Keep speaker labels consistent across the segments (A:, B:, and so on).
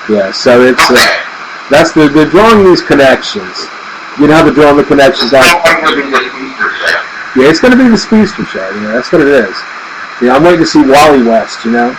A: Yeah, so it's that's they're drawing these connections. You know how they're drawing the connections out. Yeah, it's going to be the Speedster show. You know, that's what it is. You know, I'm waiting to see Wally West. You know,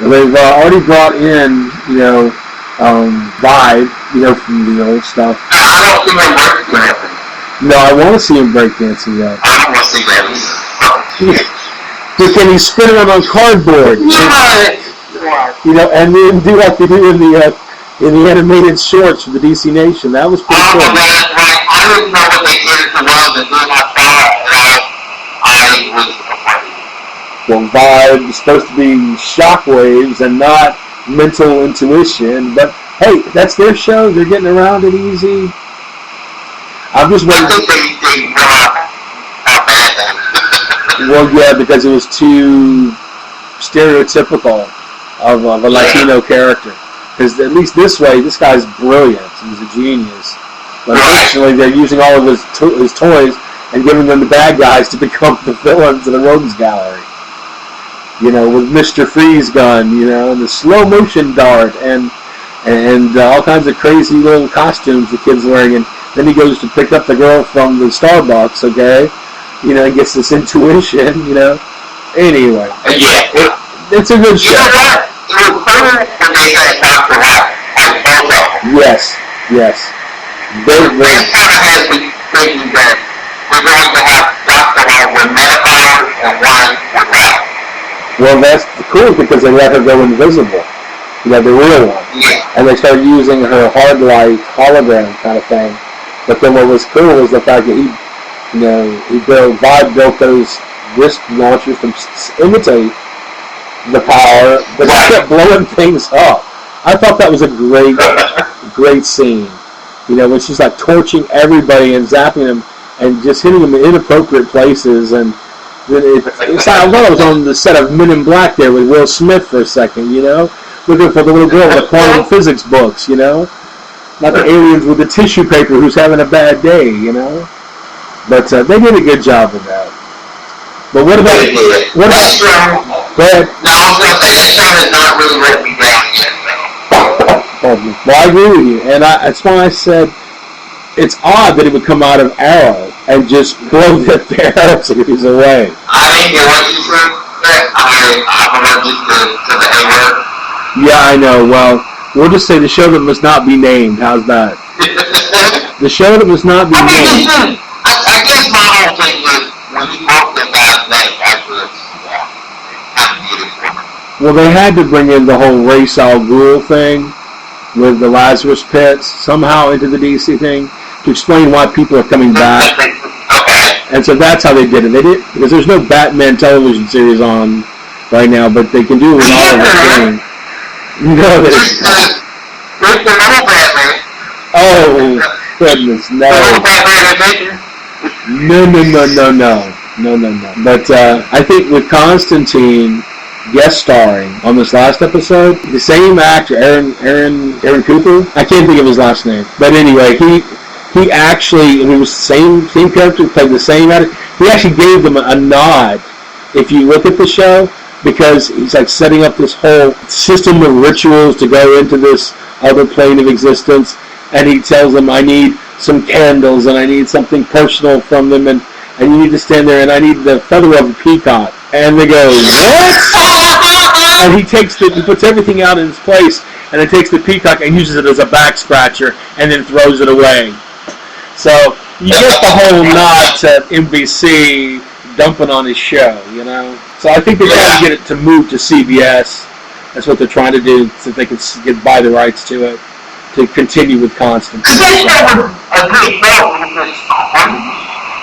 A: they've already brought in Vibe. You know, from the old stuff.
B: I don't see him breakdancing.
A: No, I want to see him breakdancing though.
B: I don't want to see that either.
A: But can he spin it on cardboard?
B: Yeah.
A: You know, and then do like they do in the animated shorts for the DC Nation. That was pretty cool.
B: I didn't know what they did to Wells, and then I saw it, and I was afraid.
A: Well, Vibe is supposed to be shockwaves and not mental intuition, but hey, that's their show. They're getting around it easy. I'm just waiting.
B: I think they realized how bad that is.
A: Well, yeah, because it was too stereotypical of a Latino character. Because at least this way, this guy's brilliant. He's a genius. But unfortunately, they're using all of his toys and giving them the bad guys to become the villains in the Rogues Gallery. You know, with Mr. Freeze gun, you know, and the slow motion dart, and all kinds of crazy little costumes the kid's wearing. And then he goes to pick up the girl from the Starbucks, okay? You know, and gets this intuition, you know. Anyway, it's a good show. Yes. This
B: kind of has me thinking that we're going to have Dr. Who with metaphors and one without.
A: Well, that's cool because they let her go invisible. You know, the real one.
B: Yeah.
A: And they started using her hard light hologram kind of thing. But then what was cool was the fact that Vibe built those wrist launchers to imitate the power, but they kept blowing things up. I thought that was a great scene. You know, when she's like torching everybody and zapping them and just hitting them in inappropriate places. And it's like I thought I was on the set of Men in Black there with Will Smith for a second, you know, looking for the little girl with the quantum physics books, you know, not the aliens with the tissue paper who's having a bad day, you know. But they did a good job with that. But what about? Go ahead.
B: No, I was going to say that show has not really let me down yet.
A: Well, I agree with you, and that's why I said it's odd that it would come out of Arrow and just blow the Arrow series away.
B: I didn't get what you said. I'm allergic to the A word.
A: Yeah, I know. Well, we'll just say the show that must not be named. How's that? The show that must not be named.
B: I guess my whole thing is when you broke the guy's name, actually, kind of beautiful.
A: Well, they had to bring in the whole Ra's al Ghul thing with the Lazarus Pits somehow into the DC thing to explain why people are coming back. And so that's how they did it. They did because there's no Batman television series on right now, but they can do it with all of the things. No, there's no
B: Batman.
A: Oh goodness, no. No. But I think with Constantine guest starring on this last episode, the same actor, Aaron Cooper. I can't think of his last name, but anyway, he actually, and he was the same character, played the same actor. He actually gave them a nod. If you look at the show, because he's like setting up this whole system of rituals to go into this other plane of existence, and he tells them, I need some candles, and I need something personal from them, and you need to stand there, and I need the feather of a peacock. And they go, what? And he puts everything out in its place, and then takes the peacock and uses it as a back scratcher, and then throws it away. So you get the whole nod to NBC dumping on his show, you know. So I think they're trying to get it to move to CBS. That's what they're trying to do, so they can buy the rights to it, to continue with Constantine.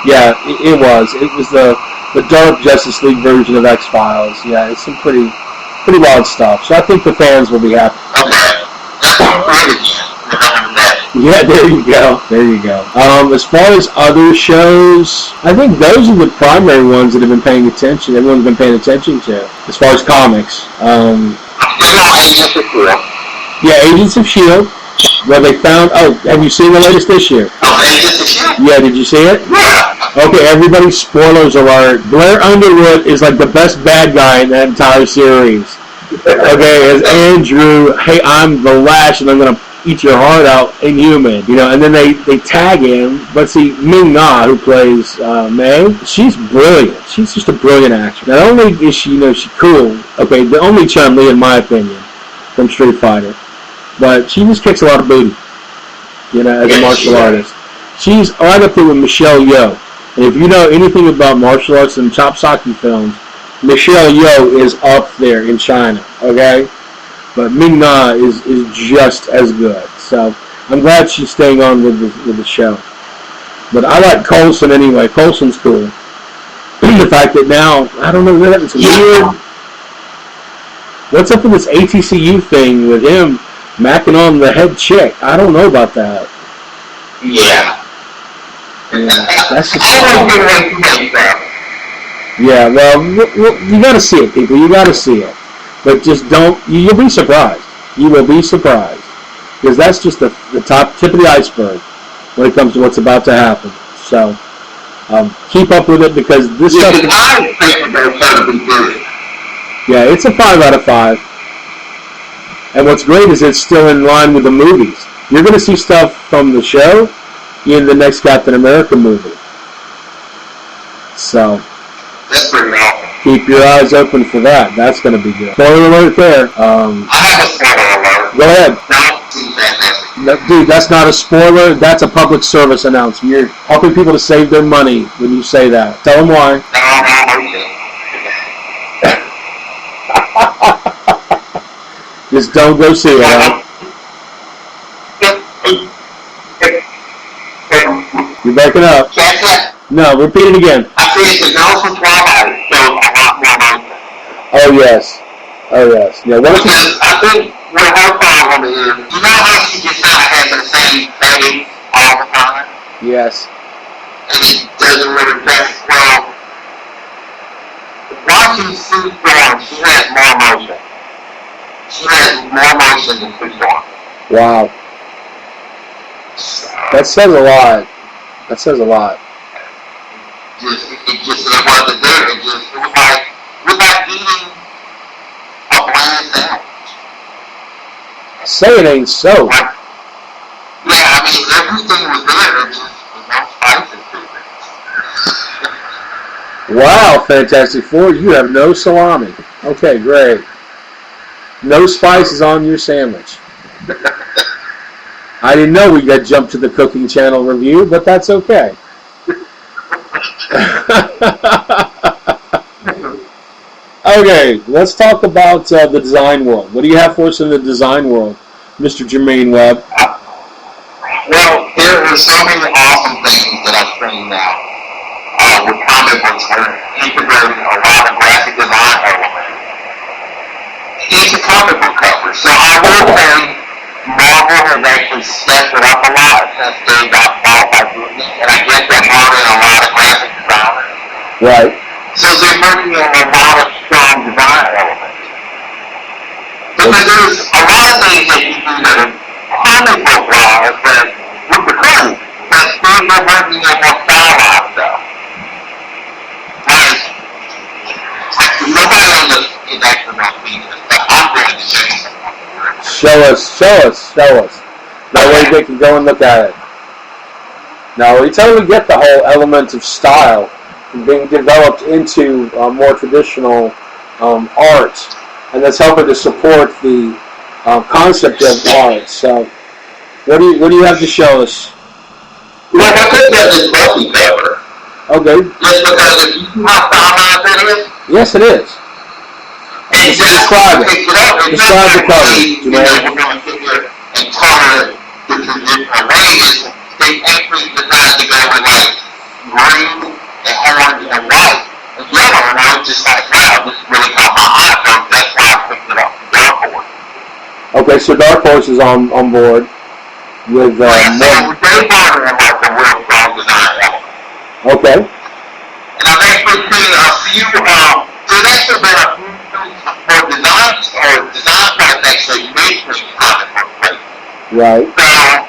A: Yeah, it was. It was the dark Justice League version of X-Files. Yeah, it's some pretty wild stuff. So I think the fans will be happy. Yeah, there you go. As far as other shows, I think those are the primary ones that have been paying attention. Everyone's been paying attention to as far as comics. Yeah, Agents of S.H.I.E.L.D. Where they found, have you seen the latest issue? Yeah, did you see it? Okay, everybody, spoilers alert. Blair Underwood is like the best bad guy in that entire series. Okay, as Andrew, hey, I'm the Lash, and I'm gonna eat your heart out, Inhuman. And then they tag him. But see, Ming Na, who plays May, she's brilliant. She's just a brilliant actress. Not only is she, she cool. Okay, the only Chun-Li, in my opinion, from Street Fighter, but she just kicks a lot of booty. As a martial artist, she's right up there with Michelle Yeoh. And if you know anything about martial arts and Chopsaki films, Michelle Yeoh is up there in China, okay? But Ming Na is just as good. So I'm glad she's staying on with the show. But I like Coulson anyway. Coulson's cool. The fact that now, I don't know, it's weird. What's up with this ATCU thing with him macking on the head chick? I don't know about that.
B: Yeah.
A: That's just... Yeah, well, you gotta see it, people. You gotta see it. But just don't... You'll be surprised. You will be surprised. Because that's just the tip of the iceberg when it comes to what's about to happen. So, keep up with it because this stuff... Yeah, it's a 5 out of 5. And what's great is it's still in line with the movies. You're going to see stuff from the show in the next Captain America movie. So,
B: that's pretty awesome.
A: Keep your eyes open for that. That's going to be good. Spoiler alert there.
B: I have a spoiler alert.
A: Go ahead. No, dude, that's not a spoiler. That's a public service announcement. You're helping people to save their money when you say that. Tell them why. Just don't go see it, huh? You're backing up. No, repeat it again.
B: I think the girls from Twilight shows a lot more emotion.
A: Oh, yes. Oh, yes. Yeah, what if
B: I think what her problem is, you know how she just kind of has the same face all the time?
A: Yes.
B: And it doesn't really best well. Watching Sue Storm, she has more emotion. She has more emotion than Sue Storm.
A: Wow. That says a lot. That says a lot.
B: It wasn't there. It was like eating a bland sandwich.
A: Say it ain't so.
B: Yeah, I mean, everything was there. It just was no spices to it.
A: Wow, Fantastic Four, you have no salami. Okay, great. No spices on your sandwich. I didn't know we got jumped to the Cooking Channel review, but that's okay. Okay, let's talk about the design world. What do you have for us in the design world, Mr. Germaine Webb?
B: Well, there are so many awesome things that I've seen now with comic books that are integrating a lot of graphic design elements into comic book covers. So I will say Marvel has actually stepped it up a lot since they got bought by Disney, and I guess they're bringing a lot of graphic designers.
A: Right.
B: So they're bringing in a lot of strong design elements. Because there's a lot of things that you do that are comic book wise that look cool, but still they're bringing in more stylized stuff. Like, nobody on this is actually not seeing this, but I'm going to show you something. Show us.
A: That way they can go and look at it. Now, we totally get the whole element of style being developed into more traditional art, and that's helping to support the concept of art. So, what do you have to show us?
B: Well, I think that's a multi cover.
A: Okay.
B: Just because if you see how stylized that is.
A: Yes, it is. Describe it. Describe the cover, Jermaine.
B: We're going to sit here and color it the traditional ways. They actually decided to go with like green and orange and white and yellow, and I was just like, wow, this really caught my eye, so that's why I picked it up from Dark Horse.
A: Okay, so Dark Horse is on board with
B: So they brought in like a real strong design element.
A: Okay.
B: And I've actually seen a few, there's actually been a few design projects actually made for comic book places.
A: Right.
B: So